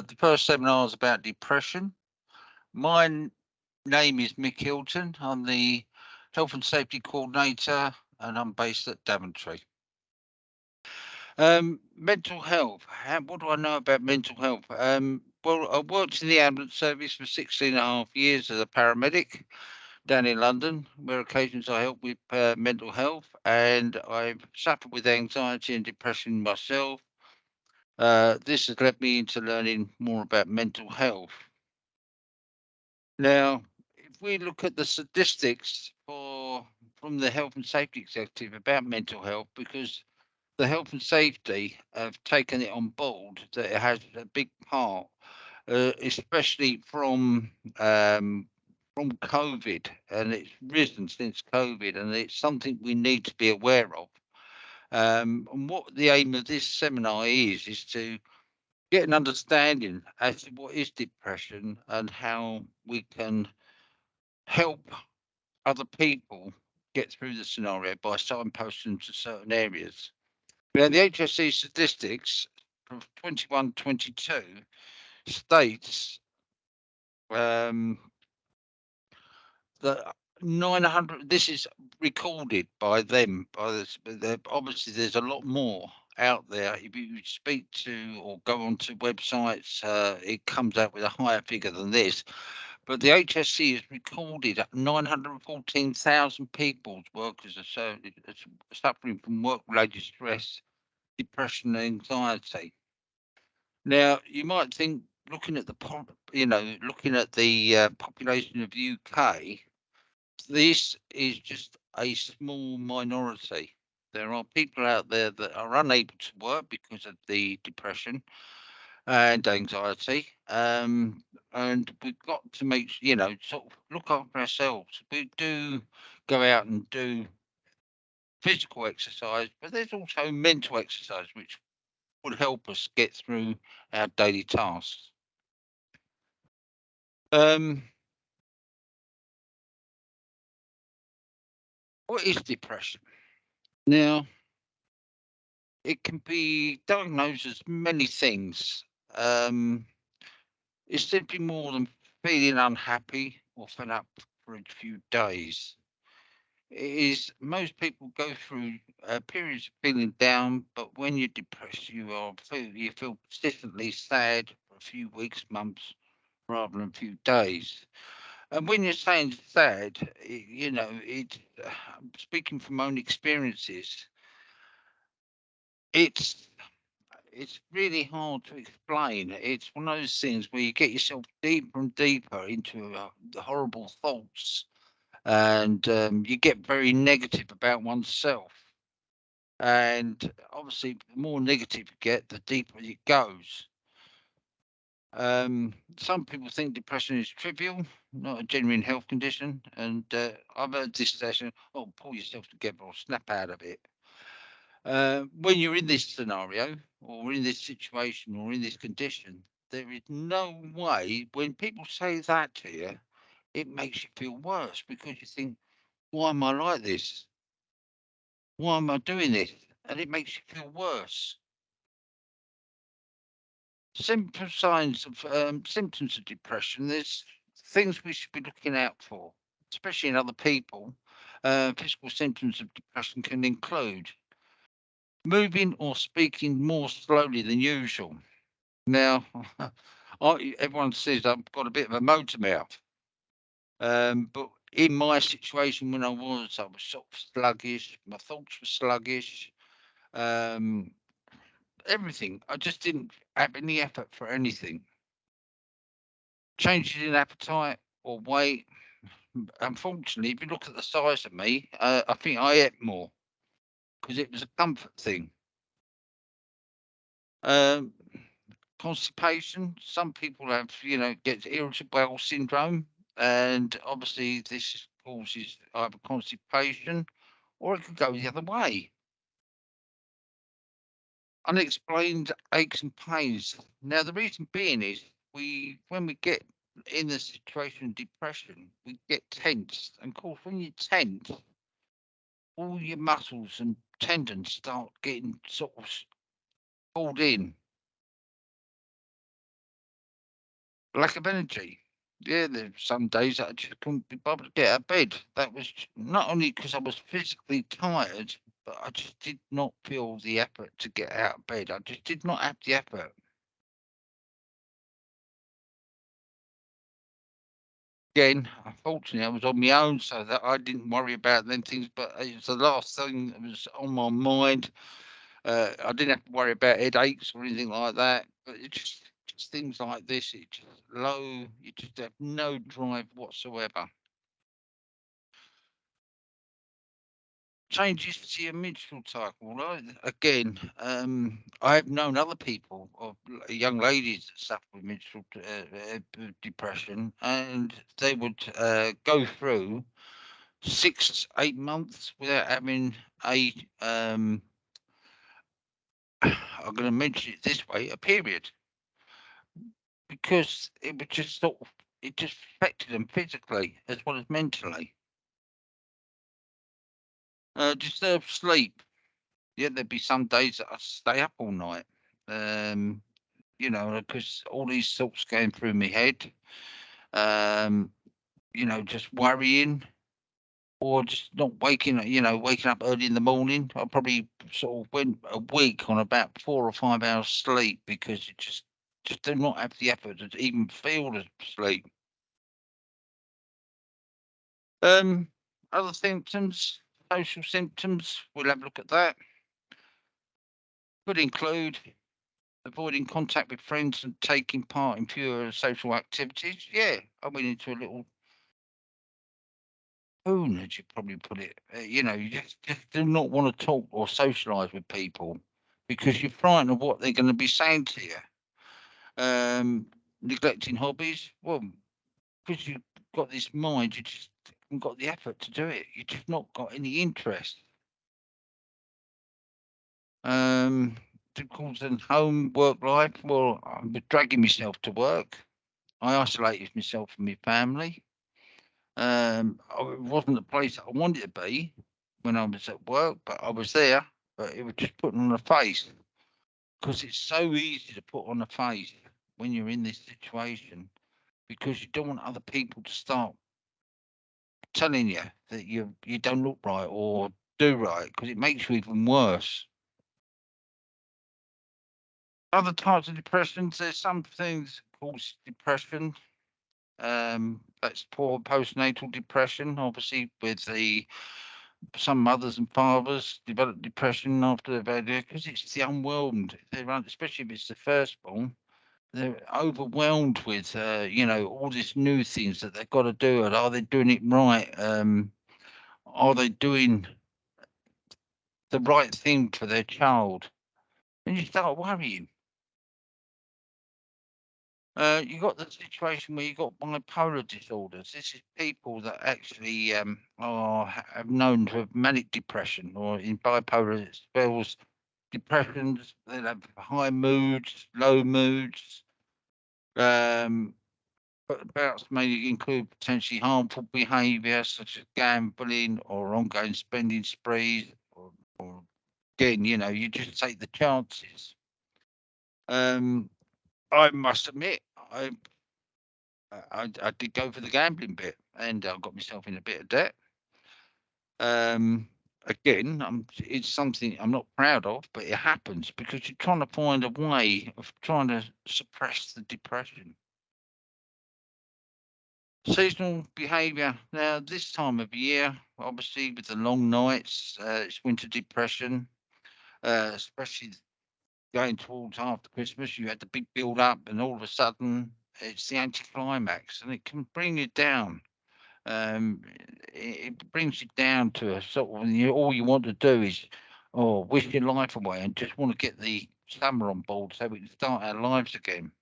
The first seminar is about depression. My name is Mick Hilton. I'm the Health and Safety Coordinator, and I'm based at Daventry. Mental health. What do I know about mental health? Well, I worked in the ambulance service for 16.5 years as a paramedic down in London, where occasions I help with mental health, and I've suffered with anxiety and depression myself. This has led me into learning more about mental health. Now, if we look at the statistics from the Health and Safety Executive about mental health, because the health and safety have taken it on board that it has a big part, especially from COVID, and it's risen since COVID, and it's something we need to be aware of. And what the aim of this seminar is to get an understanding as to what is depression and how we can help other people get through the scenario by signposting to certain areas. Now, the HSE statistics from 21-22 states that 900. This is recorded by them. Obviously, there's a lot more out there. If you speak to or go onto websites, it comes out with a higher figure than this. But the HSC has recorded 914,000 people, workers are suffering from work-related stress, depression, and anxiety. Now, you might think, looking at the population of the UK, this is just a small minority. There are people out there that are unable to work because of the depression and anxiety. And we've got to sort of look after ourselves. We do go out and do physical exercise, but there's also mental exercise, which would help us get through our daily tasks. What is depression? Now, it can be diagnosed as many things. It's simply more than feeling unhappy or fed up for a few days. It is most people go through periods of feeling down, but when you're depressed, you feel persistently sad for a few weeks, months, rather than a few days. And when you're saying sad, speaking from my own experiences, it's really hard to explain. It's one of those things where you get yourself deeper and deeper into the horrible thoughts, and you get very negative about oneself. And obviously, the more negative you get, the deeper it goes. Some people think depression is trivial, not a genuine health condition, and I've heard this session, "Oh, pull yourself together or snap out of it." When you're in this scenario, or in this situation, or in this condition, there is no way. When people say that to you, it makes you feel worse because you think, "Why am I like this? Why am I doing this?" And it makes you feel worse. Simple signs of symptoms of depression. There's things we should be looking out for, especially in other people. Physical symptoms of depression can include moving or speaking more slowly than usual. Now, everyone says I've got a bit of a motor mouth, but in my situation when I was sort of sluggish. My thoughts were sluggish. Um, Everything. I just didn't have any effort for anything. Changes in appetite or weight. Unfortunately, if you look at the size of me, I think I ate more because it was a comfort thing. Um, Constipation. Some people have, get irritable bowel syndrome, and obviously this causes either constipation or it could go the other way. Unexplained aches and pains. Now, the reason being is when we get in the situation of depression, we get tense. And of course, when you're tense, all your muscles and tendons start getting sort of pulled in. lack of energy. Yeah, there's some days that I just couldn't be bothered to get out of bed. That was not only because I was physically tired, but I just did not feel the effort to get out of bed. I just did not have the effort. Again, unfortunately, I was on my own, so that I didn't worry about them things. But it was the last thing that was on my mind. I didn't have to worry about headaches or anything like that. But it just things like this. It just low. You just have no drive whatsoever. Changes to your menstrual cycle, right? Again, I have known other people, or young ladies that suffer with menstrual depression, and they would go through 6, 8 months without having a I'm going to mention it this way, a period, because it would just sort of it just affected them physically as well as mentally. Disturbed sleep. Yeah, there'd be some days that I stay up all night. Um, because all these thoughts going through my head. Um, just worrying or just not waking up early in the morning. I probably sort of went a week on about 4 or 5 hours sleep because it just do not have the effort to even feel the sleep. Um, Other symptoms, social symptoms, we'll have a look at that. Could include avoiding contact with friends and taking part in fewer social activities. Yeah, I went into a little own, as you probably put it. You just do not want to talk or socialise with people because you're frightened of what they're going to be saying to you. Neglecting hobbies, well, because you've got this mind, you just haven't got the effort to do it. You just not got any interest. Um, Difficulties in home work life. Well, I'm dragging myself to work. I isolated myself from my family. It wasn't the place that I wanted to be when I was at work, but I was there. But it was just putting on a face because it's so easy to put on a face when you're in this situation because you don't want other people to start telling you that you don't look right or do right because it makes you even worse. Other types of depressions, there's some things called depression. That's poor postnatal depression, obviously, with the some mothers and fathers develop depression after they've had it because it's the unwhelmed. Especially if it's the firstborn, they're overwhelmed with all these new things that they've got to do. And are they doing it right? Are they doing the right thing for their child? And you start worrying. You got the situation where you got bipolar disorders. This is people that actually have known to have manic depression, or in bipolar it spells depressions. They'll have high moods, low moods. But bouts may include potentially harmful behaviour such as gambling or ongoing spending sprees, or again, you just take the chances. Um, I must admit, I did go for the gambling bit, and I got myself in a bit of debt. Again, it's something I'm not proud of, but it happens because you're trying to find a way of trying to suppress the depression. Seasonal behaviour. Now, this time of year, obviously with the long nights, it's winter depression, especially going towards after Christmas. You had the big build up, and all of a sudden, it's the anticlimax, and it can bring you down. Um, it brings you down to a sort of, all you want to do is, wish your life away and just want to get the summer on board so we can start our lives again.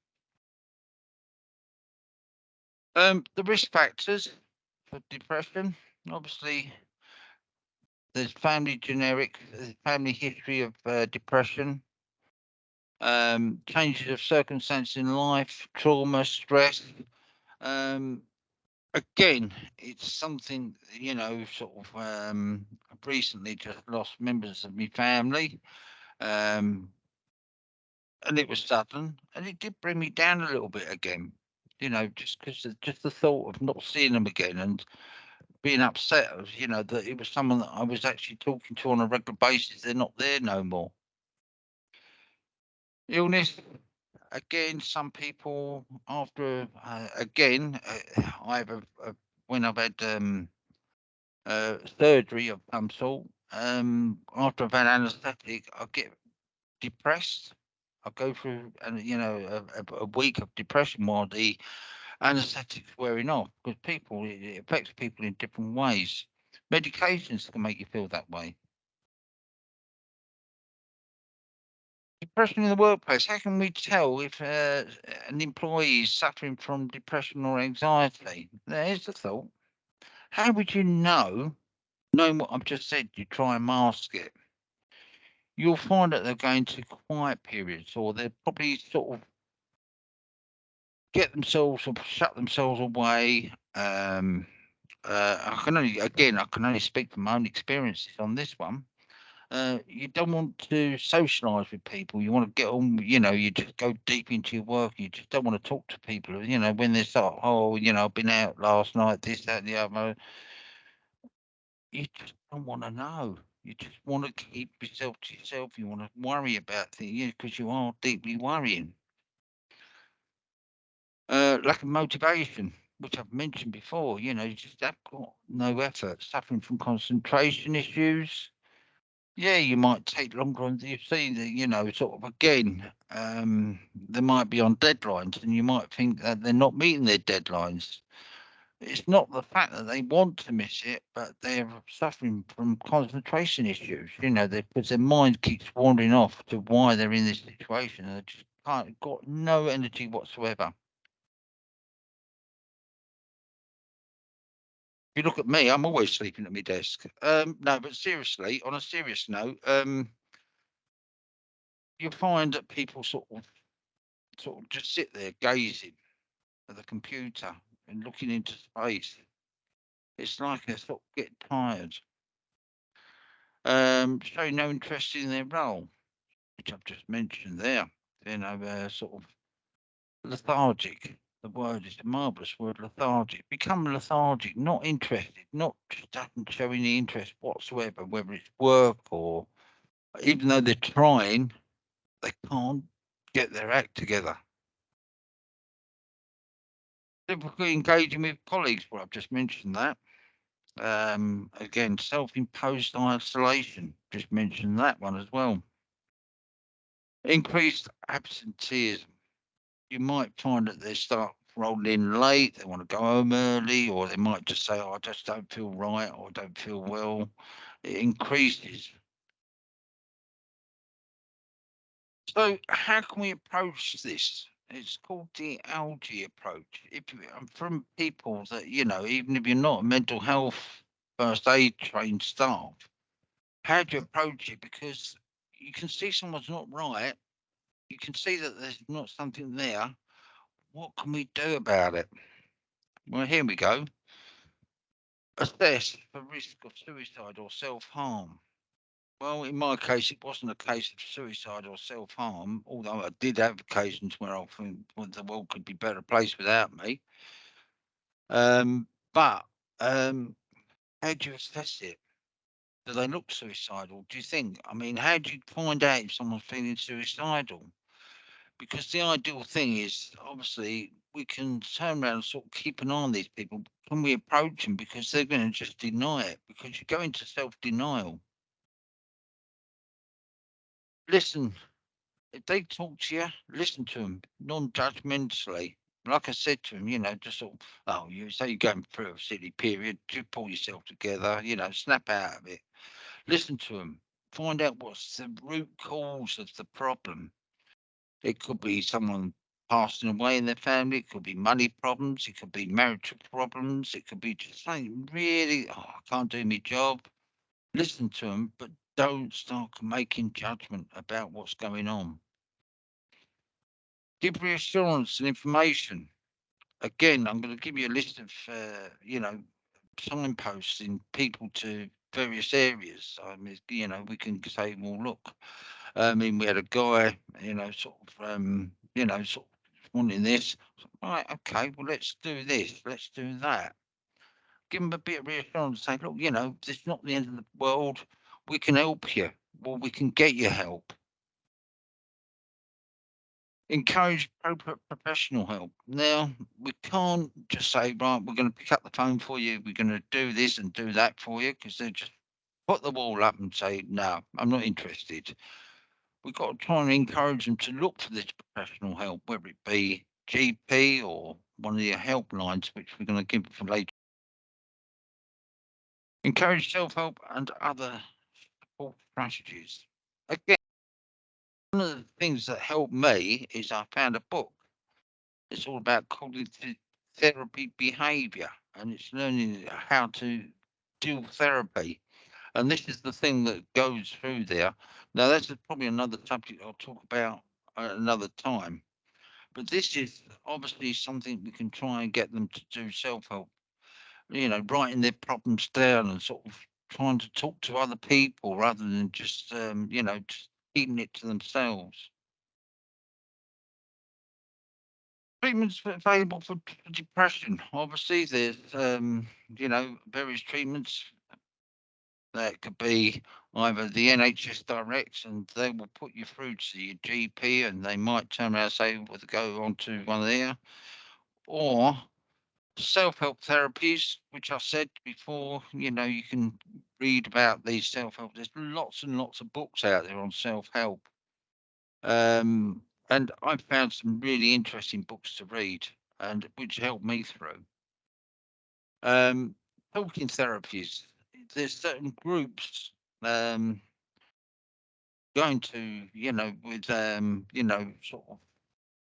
The risk factors for depression, obviously, there's family history of depression, changes of circumstance in life, trauma, stress. Um, Again, it's something, sort of. I've recently just lost members of my family, um, and it was sudden, and it did bring me down a little bit again. just because just the thought of not seeing them again and being upset, that it was someone that I was actually talking to on a regular basis. They're not there no more. Illness, again, some people after, again, I have when I've had surgery of some sort, after I've had anaesthetic, I get depressed. I go through, and a week of depression while the anaesthetic's wearing off, because it affects people in different ways. Medications can make you feel that way. Depression in the workplace. How can we tell if an employee is suffering from depression or anxiety? There's the thought. How would you know? Knowing what I've just said, you try and mask it. You'll find that they're going to quiet periods, or they're probably sort of get themselves or shut themselves away. I can only speak from my own experiences on this one. You don't want to socialise with people. You want to get on. You just go deep into your work. You just don't want to talk to people. When they start, oh, I've been out last night, this, that, and the other. You just don't want to know. You just want to keep yourself to yourself. You want to worry about things, because you are deeply worrying. Lack of motivation, which I've mentioned before. You just have got no effort. Suffering from concentration issues. Yeah, you might take longer on you see the, sort of again, they might be on deadlines and you might think that they're not meeting their deadlines. It's not the fact that they want to miss it, but they're suffering from concentration issues, because their mind keeps wandering off to why they're in this situation and they just got no energy whatsoever. If you look at me, I'm always sleeping at my desk. No, but seriously, on a serious note, you find that people sort of just sit there gazing at the computer and looking into space. It's like they sort of get tired. Showing no interest in their role, which I've just mentioned there. Sort of lethargic. The word is a marvellous word, lethargic. Become lethargic, not interested, not just doesn't show any interest whatsoever, whether it's work or even though they're trying, they can't get their act together. Difficulty engaging with colleagues, well, I've just mentioned that. Again, self-imposed isolation, just mentioned that one as well. Increased absenteeism. You might find that they start rolling in late, they want to go home early, or they might just say, oh, I just don't feel right, or I don't feel well. It increases. So how can we approach this? It's called the algae approach. If you, from people that, even if you're not a mental health first aid trained staff, how do you approach it? Because you can see someone's not right. You can see that there's not something there. What can we do about it? Well, here we go. Assess for risk of suicide or self harm. Well, in my case, it wasn't a case of suicide or self harm, although I did have occasions where I think well, the world could be a better place without me. But how do you assess it? Do they look suicidal? Do you think? I mean, how do you find out if someone's feeling suicidal? Because the ideal thing is obviously we can turn around and sort of keep an eye on these people. Can we approach them? Because they're going to just deny it, because you go into self denial. Listen, if they talk to you, listen to them non judgmentally. Like I said to him, just sort of, oh, you say you're going through a silly period, just pull yourself together, snap out of it. Listen to them, find out what's the root cause of the problem. It could be someone passing away in their family. It could be money problems. It could be marital problems. It could be just saying, really, oh, I can't do my job. Listen to them, but don't start making judgment about what's going on. Give reassurance and information. Again, I'm going to give you a list of, signposts in people to various areas. I mean, we can say, well, look, I mean, we had a guy, sort of wanting this. Right, okay, well, let's do this, let's do that. Give them a bit of reassurance, say, look, this is not the end of the world. We can help you, or we can get you help. Encourage appropriate professional help. Now, we can't just say, right, we're going to pick up the phone for you, we're going to do this and do that for you, because they just put the wall up and say, no, I'm not interested. We've got to try and encourage them to look for this professional help, whether it be GP or one of your helplines, which we're going to give for later. Encourage self-help and other support strategies. Again, one of the things that helped me is I found a book. It's all about cognitive therapy behavior, and it's learning how to do therapy. And this is the thing that goes through there. Now, that's probably another subject I'll talk about another time. But this is obviously something we can try and get them to do self-help, writing their problems down and sort of trying to talk to other people rather than just, just keeping it to themselves. Treatments available for depression. Obviously, there's, various treatments that could be either the NHS directs and they will put you through to your GP and they might turn around and say, well, to go on to one there, or self-help therapies, which I said before, you can read about these self-help. There's lots and lots of books out there on self-help. And I've found some really interesting books to read and which helped me through. Talking therapies. There's certain groups going to, with sort of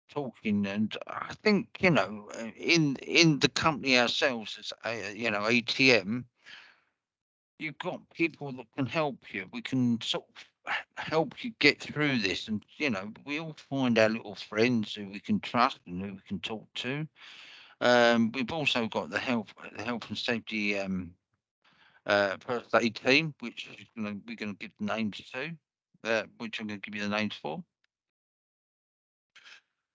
talking, and I think, in the company ourselves as ATM, you've got people that can help you. We can sort of help you get through this, and we all find our little friends who we can trust and who we can talk to. We've also got the health and safety first aid team, which we're going to give the names to, which I'm going to give you the names for.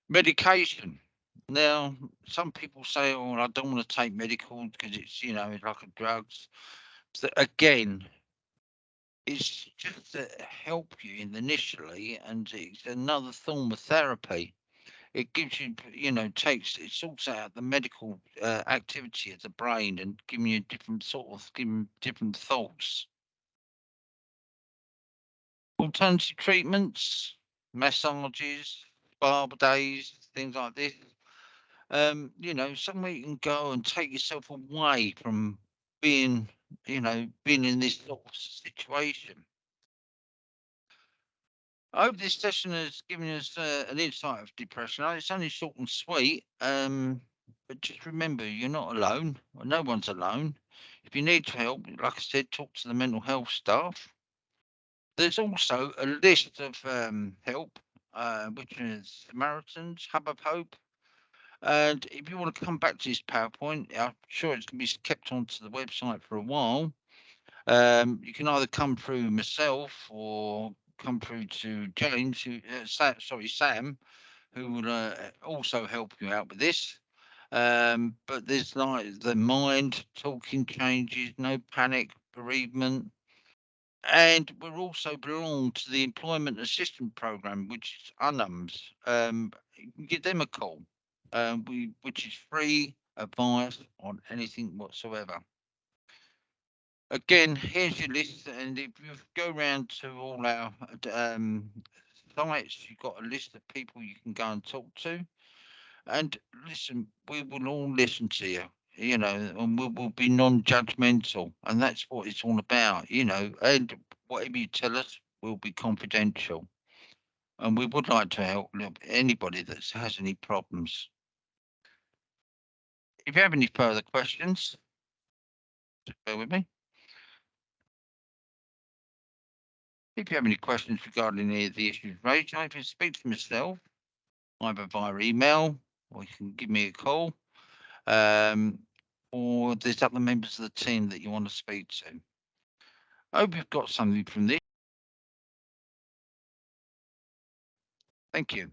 Medication. Now, some people say, "Oh, I don't want to take medical because it's like a drugs." So again, it's just to help you initially, and it's another form of therapy. It gives you, it sorts out the medical activity of the brain and giving you giving different thoughts. Alternative treatments, massages, spa days, things like this. Somewhere you can go and take yourself away from being, being in this sort of situation. I hope this session has given us an insight of depression. It's only short and sweet, but just remember, you're not alone. No one's alone. If you need help, like I said, talk to the mental health staff. There's also a list of help, which is Samaritans, Hub of Hope. And if you want to come back to this PowerPoint, I'm sure it's going to be kept onto the website for a while. You can either come through myself or come through to James, Sam, who will also help you out with this. But there's like the mind, talking changes, no panic, bereavement. And we also belong to the Employment Assistance Program, which is UNUMS. You can give them a call, which is free advice on anything whatsoever. Again, here's your list, and if you go around to all our sites, you've got a list of people you can go and talk to. And listen, we will all listen to you, and we'll be non-judgmental, and that's what it's all about, and whatever you tell us will be confidential. And we would like to help anybody that has any problems. If you have any further questions, just bear with me. If you have any questions regarding any of the issues raised, you can speak to myself either via email or you can give me a call. Or there's other members of the team that you want to speak to. I hope you've got something from this. Thank you.